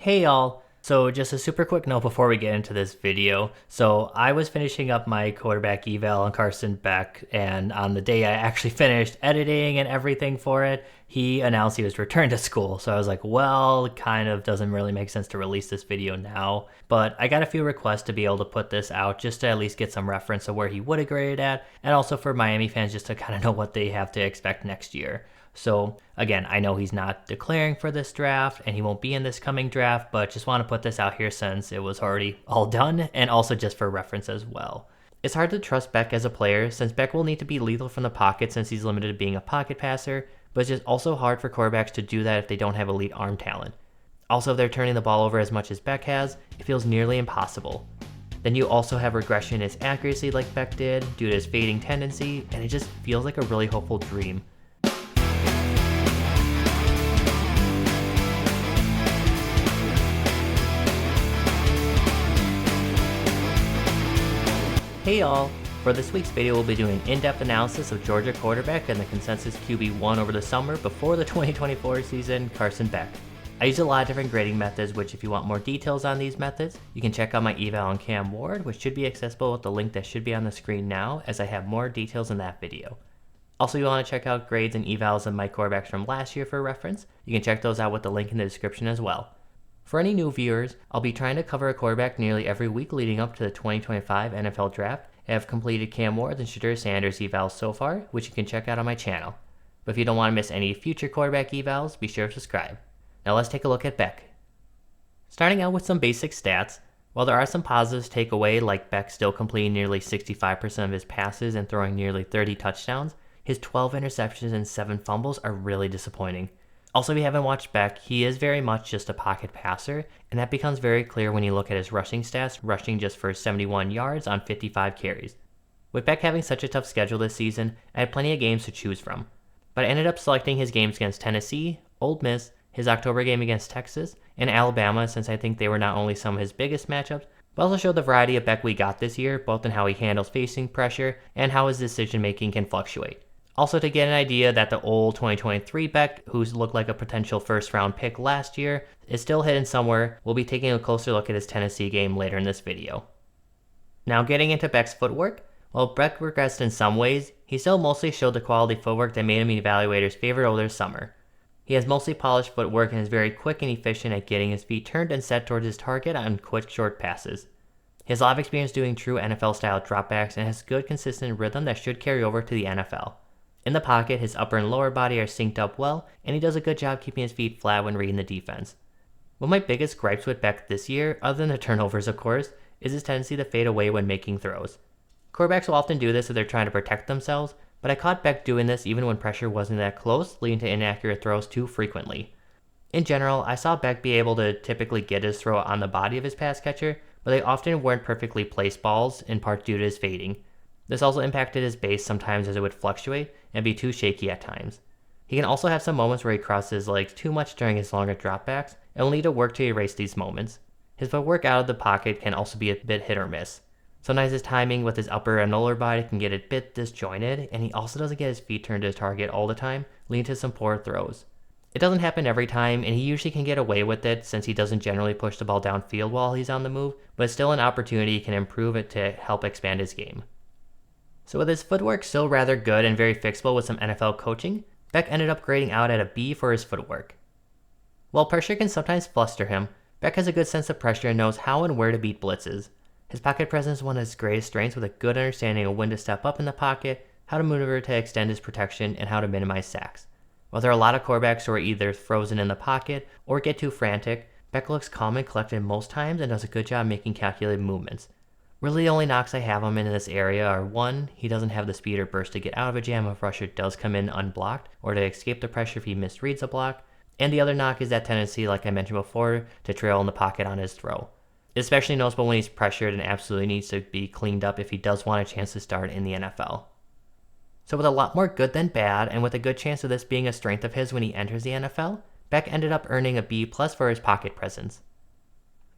Hey y'all! So just a super quick note before we get into this video. So I was finishing up my quarterback eval on Carson Beck, and on the day I actually finished editing and everything for it, he announced he was returned to school. So I was like, well, it kind of doesn't really make sense to release this video now. But I got a few requests to be able to put this out just to at least get some reference of where he would have graded at, and also for Miami fans just to kind of know what they have to expect next year. So again, I know he's not declaring for this draft and he won't be in this coming draft, but just want to put this out here since it was already all done and also just for reference as well. It's hard to trust Beck as a player since Beck will need to be lethal from the pocket since he's limited to being a pocket passer, but it's just also hard for quarterbacks to do that if they don't have elite arm talent. Also, if they're turning the ball over as much as Beck has, it feels nearly impossible. Then you also have regression in his accuracy like Beck did due to his fading tendency, and it just feels like a really hopeful dream. Hey y'all! For this week's video, we'll be doing an in-depth analysis of Georgia quarterback and the consensus QB1 over the summer before the 2024 season, Carson Beck. I used a lot of different grading methods, which if you want more details on these methods, you can check out my eval on Cam Ward, which should be accessible with the link that should be on the screen now, as I have more details in that video. Also, you want to check out grades and evals of my quarterbacks from last year for reference. You can check those out with the link in the description as well. For any new viewers, I'll be trying to cover a quarterback nearly every week leading up to the 2025 NFL Draft. I have completed Cam Ward and Shedeur Sanders evals so far, which you can check out on my channel. But if you don't want to miss any future quarterback evals, be sure to subscribe. Now let's take a look at Beck. Starting out with some basic stats, while there are some positives to take away, like Beck still completing nearly 65% of his passes and throwing nearly 30 touchdowns, his 12 interceptions and 7 fumbles are really disappointing. Also, if you haven't watched Beck, he is very much just a pocket passer, and that becomes very clear when you look at his rushing stats, rushing just for 71 yards on 55 carries. With Beck having such a tough schedule this season, I had plenty of games to choose from. But I ended up selecting his games against Tennessee, Ole Miss, his October game against Texas, and Alabama since I think they were not only some of his biggest matchups, but also showed the variety of Beck we got this year, both in how he handles facing pressure and how his decision making can fluctuate. Also to get an idea that the old 2023 Beck, who looked like a potential first round pick last year, is still hidden somewhere, we'll be taking a closer look at his Tennessee game later in this video. Now getting into Beck's footwork, while Beck regressed in some ways, he still mostly showed the quality footwork that made him evaluators' favorite over the summer. He has mostly polished footwork and is very quick and efficient at getting his feet turned and set towards his target on quick short passes. He has a lot of experience doing true NFL style dropbacks and has good consistent rhythm that should carry over to the NFL. In the pocket, his upper and lower body are synced up well, and he does a good job keeping his feet flat when reading the defense. One of my biggest gripes with Beck this year, other than the turnovers of course, is his tendency to fade away when making throws. Quarterbacks will often do this if they're trying to protect themselves, but I caught Beck doing this even when pressure wasn't that close, leading to inaccurate throws too frequently. In general, I saw Beck be able to typically get his throw on the body of his pass catcher, but they often weren't perfectly placed balls, in part due to his fading. This also impacted his base sometimes as it would fluctuate and be too shaky at times. He can also have some moments where he crosses his legs too much during his longer dropbacks and will need to work to erase these moments. His footwork out of the pocket can also be a bit hit or miss. Sometimes his timing with his upper and lower body can get a bit disjointed, and he also doesn't get his feet turned to his target all the time, leading to some poor throws. It doesn't happen every time, and he usually can get away with it since he doesn't generally push the ball downfield while he's on the move, but it's still an opportunity he can improve it to help expand his game. So with his footwork still rather good and very fixable with some NFL coaching, Beck ended up grading out at a B for his footwork. While pressure can sometimes fluster him, Beck has a good sense of pressure and knows how and where to beat blitzes. His pocket presence is one of his greatest strengths with a good understanding of when to step up in the pocket, how to maneuver to extend his protection, and how to minimize sacks. While there are a lot of quarterbacks who are either frozen in the pocket or get too frantic, Beck looks calm and collected most times and does a good job making calculated movements. Really the only knocks I have him in this area are 1, he doesn't have the speed or burst to get out of a jam if a rusher does come in unblocked or to escape the pressure if he misreads a block, and the other knock is that tendency, like I mentioned before, to trail in the pocket on his throw. It's especially noticeable when he's pressured and absolutely needs to be cleaned up if he does want a chance to start in the NFL. So with a lot more good than bad, and with a good chance of this being a strength of his when he enters the NFL, Beck ended up earning a B+ for his pocket presence.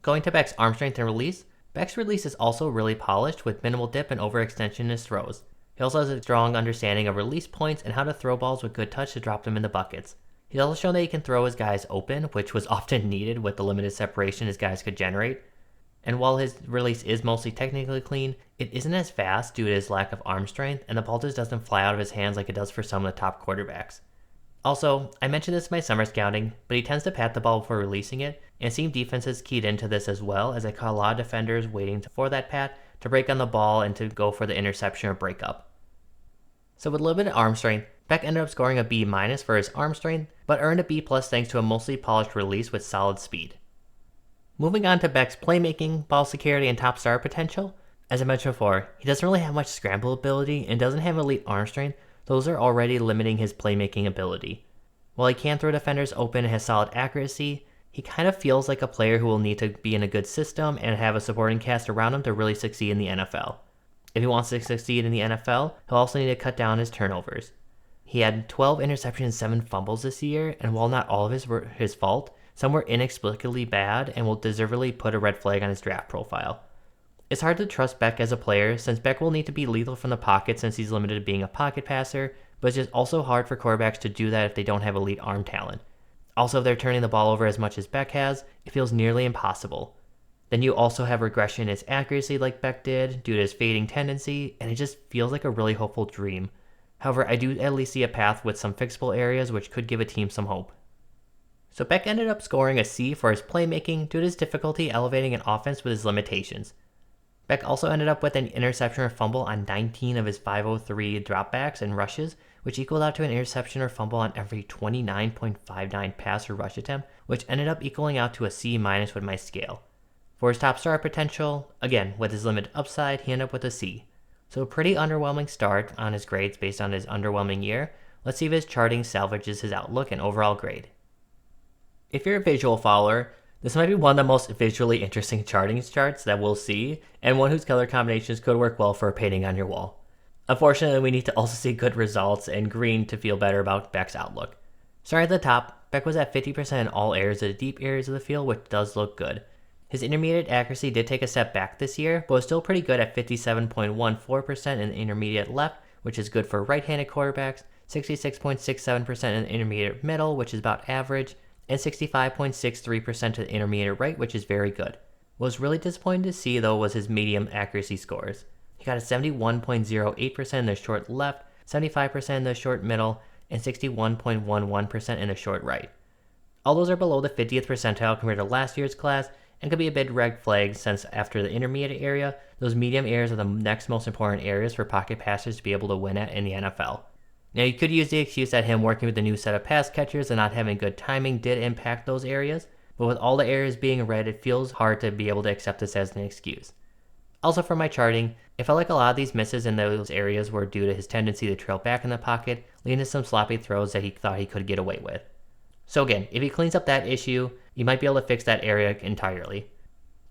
Going to Beck's arm strength and release, Beck's release is also really polished with minimal dip and overextension in his throws. He also has a strong understanding of release points and how to throw balls with good touch to drop them in the buckets. He's also shown that he can throw his guys open, which was often needed with the limited separation his guys could generate. And while his release is mostly technically clean, it isn't as fast due to his lack of arm strength, and the ball just doesn't fly out of his hands like it does for some of the top quarterbacks. Also, I mentioned this in my summer scouting, but he tends to pat the ball before releasing it, and team defenses keyed into this as well, as I caught a lot of defenders waiting for that pat to break on the ball and to go for the interception or breakup. So with limited arm strength, Beck ended up scoring a B- for his arm strength, but earned a B+ thanks to a mostly polished release with solid speed. Moving on to Beck's playmaking, ball security, and top star potential. As I mentioned before, he doesn't really have much scramble ability and doesn't have elite arm strength. Those are already limiting his playmaking ability. While he can throw defenders open and has solid accuracy, he kind of feels like a player who will need to be in a good system and have a supporting cast around him to really succeed in the NFL. If he wants to succeed in the NFL, he'll also need to cut down his turnovers. He had 12 interceptions and 7 fumbles this year, and while not all of his were his fault, some were inexplicably bad and will deservedly put a red flag on his draft profile. It's hard to trust Beck as a player, since Beck will need to be lethal from the pocket since he's limited to being a pocket passer, but it's just also hard for quarterbacks to do that if they don't have elite arm talent. Also, if they're turning the ball over as much as Beck has, it feels nearly impossible. Then you also have regression in his accuracy like Beck did, due to his fading tendency, and it just feels like a really hopeful dream. However, I do at least see a path with some fixable areas which could give a team some hope. So Beck ended up scoring a C for his playmaking due to his difficulty elevating an offense with his limitations. Beck also ended up with an interception or fumble on 19 of his 503 dropbacks and rushes, which equaled out to an interception or fumble on every 29.59 pass or rush attempt, which ended up equaling out to a C- with my scale. For his top star potential, again, with his limited upside, he ended up with a C. So a pretty underwhelming start on his grades based on his underwhelming year. Let's see if his charting salvages his outlook and overall grade. If you're a visual follower, this might be one of the most visually interesting charting charts that we'll see, and one whose color combinations could work well for a painting on your wall. Unfortunately, we need to also see good results and green to feel better about Beck's outlook. Starting at the top, Beck was at 50% in all areas of the deep areas of the field, which does look good. His intermediate accuracy did take a step back this year, but was still pretty good at 57.14% in the intermediate left, which is good for right-handed quarterbacks, 66.67% in the intermediate middle, which is about average, and 65.63% to the intermediate right, which is very good. What was really disappointing to see, though, was his medium accuracy scores. He got a 71.08% in the short left, 75% in the short middle, and 61.11% in the short right. All those are below the 50th percentile compared to last year's class, and could be a big red flag since after the intermediate area, those medium areas are the next most important areas for pocket passers to be able to win at in the NFL. Now, you could use the excuse that him working with the new set of pass catchers and not having good timing did impact those areas, but with all the areas being red, it feels hard to be able to accept this as an excuse. Also, for my charting, it felt like a lot of these misses in those areas were due to his tendency to trail back in the pocket, leading to some sloppy throws that he thought he could get away with. So again, if he cleans up that issue, you might be able to fix that area entirely.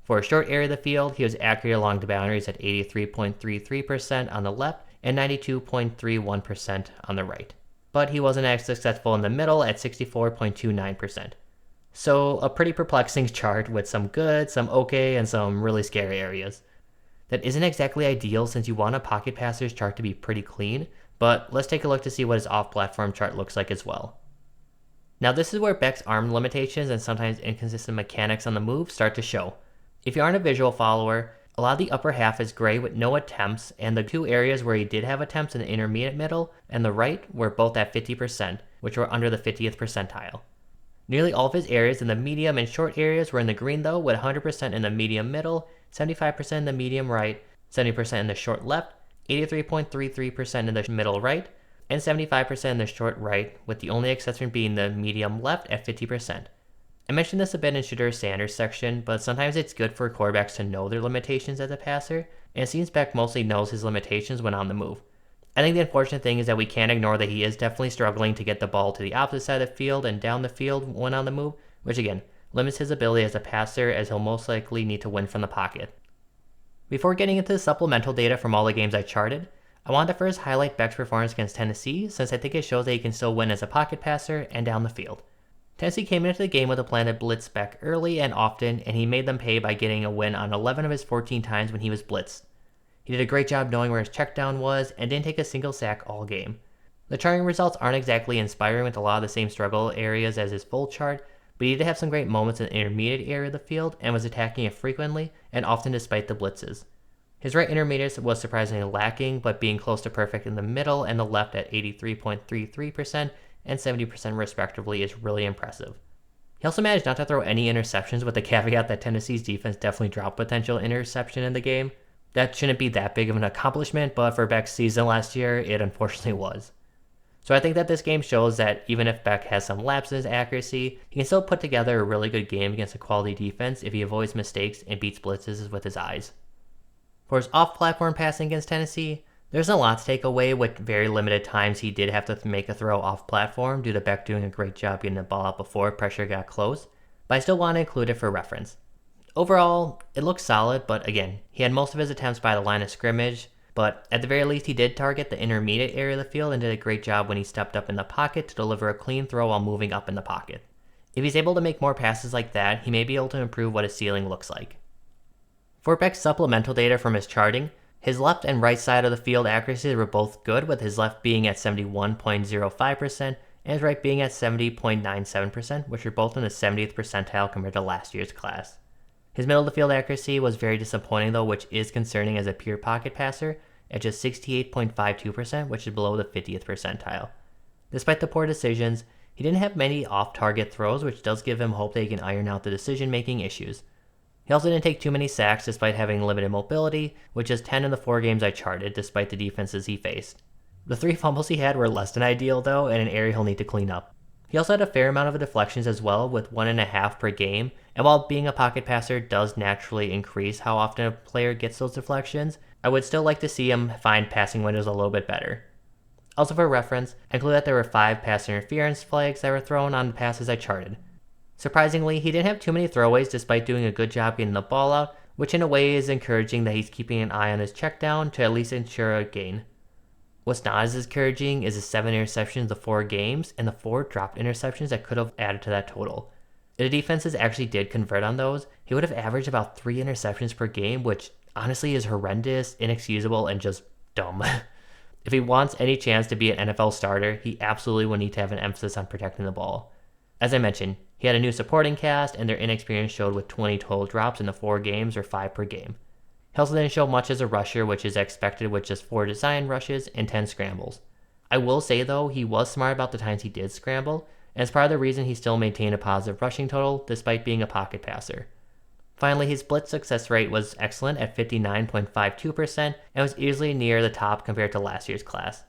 For a short area of the field, he was accurate along the boundaries at 83.33% on the left and 92.31% on the right. But he wasn't as successful in the middle at 64.29%. So a pretty perplexing chart with some good, some okay, and some really scary areas. That isn't exactly ideal since you want a pocket passer's chart to be pretty clean, but let's take a look to see what his off-platform chart looks like as well. Now this is where Beck's arm limitations and sometimes inconsistent mechanics on the move start to show. If you aren't a visual follower, a lot of the upper half is gray with no attempts, and the two areas where he did have attempts in the intermediate middle and the right were both at 50%, which were under the 50th percentile. Nearly all of his areas in the medium and short areas were in the green though, with 100% in the medium middle, 75% in the medium right, 70% in the short left, 83.33% in the middle right, and 75% in the short right, with the only exception being the medium left at 50%. I mentioned this a bit in Shedeur Sanders' section, but sometimes it's good for quarterbacks to know their limitations as a passer, and it seems Beck mostly knows his limitations when on the move. I think the unfortunate thing is that we can't ignore that he is definitely struggling to get the ball to the opposite side of the field and down the field when on the move, which again, limits his ability as a passer as he'll most likely need to win from the pocket. Before getting into the supplemental data from all the games I charted, I wanted to first highlight Beck's performance against Tennessee since I think it shows that he can still win as a pocket passer and down the field. Tennessee came into the game with a plan to blitz Beck early and often, and he made them pay by getting a win on 11 of his 14 times when he was blitzed. He did a great job knowing where his check down was and didn't take a single sack all game. The charting results aren't exactly inspiring with a lot of the same struggle areas as his full chart, but he did have some great moments in the intermediate area of the field and was attacking it frequently and often despite the blitzes. His right intermediate was surprisingly lacking, but being close to perfect in the middle and the left at 83.33% and 70% respectively is really impressive. He also managed not to throw any interceptions, with the caveat that Tennessee's defense definitely dropped potential interception in the game. That shouldn't be that big of an accomplishment, but for Beck's season last year, it unfortunately was. So I think that this game shows that even if Beck has some lapses in his accuracy, he can still put together a really good game against a quality defense if he avoids mistakes and beats blitzes with his eyes. For his off-platform passing against Tennessee, there's a lot to take away with very limited times he did have to make a throw off-platform due to Beck doing a great job getting the ball out before pressure got close, but I still want to include it for reference. Overall, it looks solid, but again, he had most of his attempts by the line of scrimmage, but at the very least he did target the intermediate area of the field and did a great job when he stepped up in the pocket to deliver a clean throw while moving up in the pocket. If he's able to make more passes like that, he may be able to improve what his ceiling looks like. For Beck's supplemental data from his charting, his left and right side of the field accuracies were both good, with his left being at 71.05% and his right being at 70.97%, which are both in the 70th percentile compared to last year's class. His middle of the field accuracy was very disappointing though, which is concerning as a pure pocket passer, at just 68.52%, which is below the 50th percentile. Despite the poor decisions, he didn't have many off-target throws, which does give him hope that he can iron out the decision-making issues. He also didn't take too many sacks despite having limited mobility, with just 10 in the 4 games I charted despite the defenses he faced. The 3 fumbles he had were less than ideal though, and an area he'll need to clean up. He also had a fair amount of deflections as well, with 1.5 per game, and while being a pocket passer does naturally increase how often a player gets those deflections, I would still like to see him find passing windows a little bit better. Also for reference, I include that there were 5 pass interference flags that were thrown on the passes I charted. Surprisingly, he didn't have too many throwaways despite doing a good job getting the ball out, which in a way is encouraging that he's keeping an eye on his check down to at least ensure a gain. What's not as encouraging is the 7 interceptions in the 4 games and the 4 dropped interceptions that could have added to that total. If the defenses actually did convert on those, he would have averaged about 3 interceptions per game, which honestly is horrendous, inexcusable, and just dumb. If he wants any chance to be an NFL starter, he absolutely will need to have an emphasis on protecting the ball. As I mentioned, he had a new supporting cast, and their inexperience showed with 20 total drops in the 4 games or 5 per game. He also didn't show much as a rusher, which is expected with just 4 design rushes and 10 scrambles. I will say though, he was smart about the times he did scramble, and it's part of the reason he still maintained a positive rushing total despite being a pocket passer. Finally, his blitz success rate was excellent at 59.52% and was easily near the top compared to last year's class.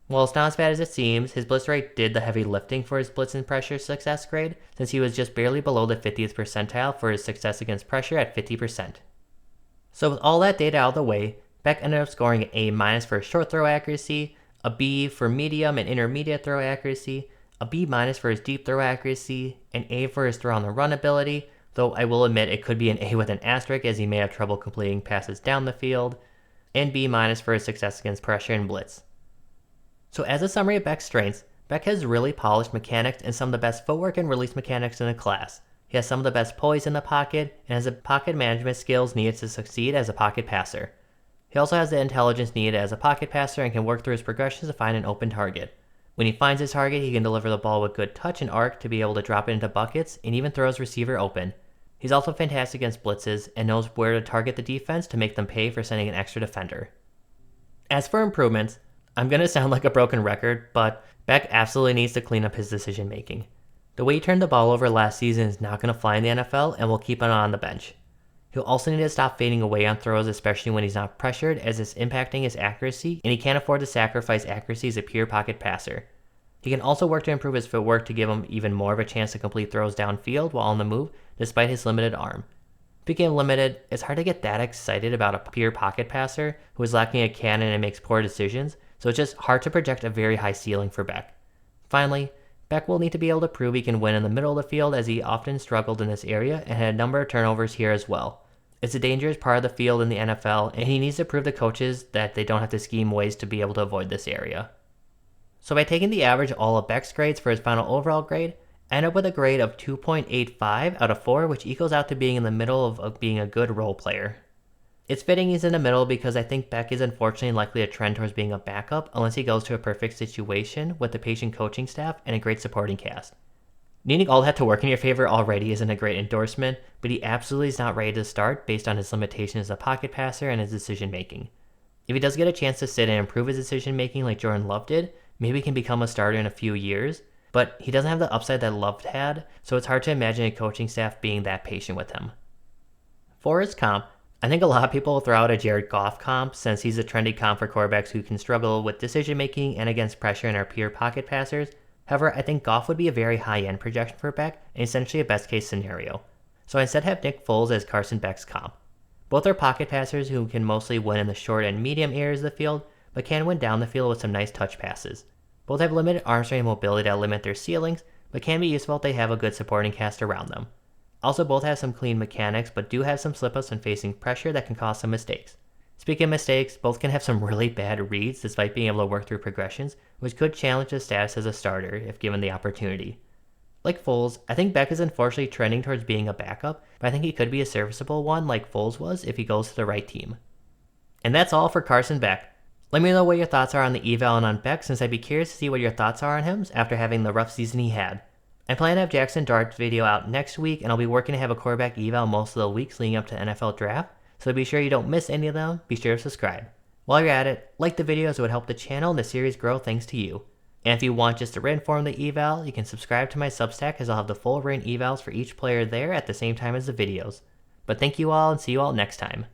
While it's not as bad as it seems, his blitz rate did the heavy lifting for his blitz and pressure success grade, since he was just barely below the 50th percentile for his success against pressure at 50%. So with all that data out of the way, Beck ended up scoring an A- for his short throw accuracy, a B for medium and intermediate throw accuracy, a B- for his deep throw accuracy, an A for his throw on the run ability, though I will admit it could be an A with an asterisk as he may have trouble completing passes down the field, and B- for his success against pressure and blitz. So as a summary of Beck's strengths, Beck has really polished mechanics and some of the best footwork and release mechanics in the class. He has some of the best poise in the pocket and has the pocket management skills needed to succeed as a pocket passer. He also has the intelligence needed as a pocket passer and can work through his progressions to find an open target. When he finds his target, he can deliver the ball with good touch and arc to be able to drop it into buckets and even throw his receiver open. He's also fantastic against blitzes and knows where to target the defense to make them pay for sending an extra defender. As for improvements, I'm going to sound like a broken record, but Beck absolutely needs to clean up his decision making. The way he turned the ball over last season is not going to fly in the NFL and will keep him on the bench. He'll also need to stop fading away on throws, especially when he's not pressured, as it's impacting his accuracy, and he can't afford to sacrifice accuracy as a pure pocket passer. He can also work to improve his footwork to give him even more of a chance to complete throws downfield while on the move, despite his limited arm. Speaking of limited, it's hard to get that excited about a pure pocket passer who is lacking a cannon and makes poor decisions, so it's just hard to project a very high ceiling for Beck. Finally, Beck will need to be able to prove he can win in the middle of the field, as he often struggled in this area and had a number of turnovers here as well. It's a dangerous part of the field in the NFL, and he needs to prove to coaches that they don't have to scheme ways to be able to avoid this area. So by taking the average of all of Beck's grades for his final overall grade, I end up with a grade of 2.85 out of 4, which equals out to being in the middle of being a good role player. It's fitting he's in the middle because I think Beck is unfortunately likely to trend towards being a backup unless he goes to a perfect situation with a patient coaching staff and a great supporting cast. Needing all that to work in your favor already isn't a great endorsement, but he absolutely is not ready to start based on his limitations as a pocket passer and his decision making. If he does get a chance to sit and improve his decision making like Jordan Love did, maybe he can become a starter in a few years, but he doesn't have the upside that Love had, so it's hard to imagine a coaching staff being that patient with him. For his comp, I think a lot of people will throw out a Jared Goff comp since he's a trendy comp for quarterbacks who can struggle with decision making and against pressure in our pure pocket passers. However, I think Goff would be a very high-end projection for Beck and essentially a best-case scenario. So I instead have Nick Foles as Carson Beck's comp. Both are pocket passers who can mostly win in the short and medium areas of the field, but can win down the field with some nice touch passes. Both have limited arm strength and mobility that limit their ceilings, but can be useful if they have a good supporting cast around them. Also, both have some clean mechanics, but do have some slip-ups when facing pressure that can cause some mistakes. Speaking of mistakes, both can have some really bad reads despite being able to work through progressions, which could challenge his status as a starter if given the opportunity. Like Foles, I think Beck is unfortunately trending towards being a backup, but I think he could be a serviceable one like Foles was if he goes to the right team. And that's all for Carson Beck. Let me know what your thoughts are on the eval and on Beck, since I'd be curious to see what your thoughts are on him after having the rough season he had. I plan to have Jackson Dart's video out next week, and I'll be working to have a quarterback eval most of the weeks leading up to NFL draft, so be sure you don't miss any of them. Be sure to subscribe. While you're at it, like the videos, it would help the channel and the series grow thanks to you. And if you want just a written form of the eval, you can subscribe to my Substack as I'll have the full written evals for each player there at the same time as the videos. But thank you all and see you all next time.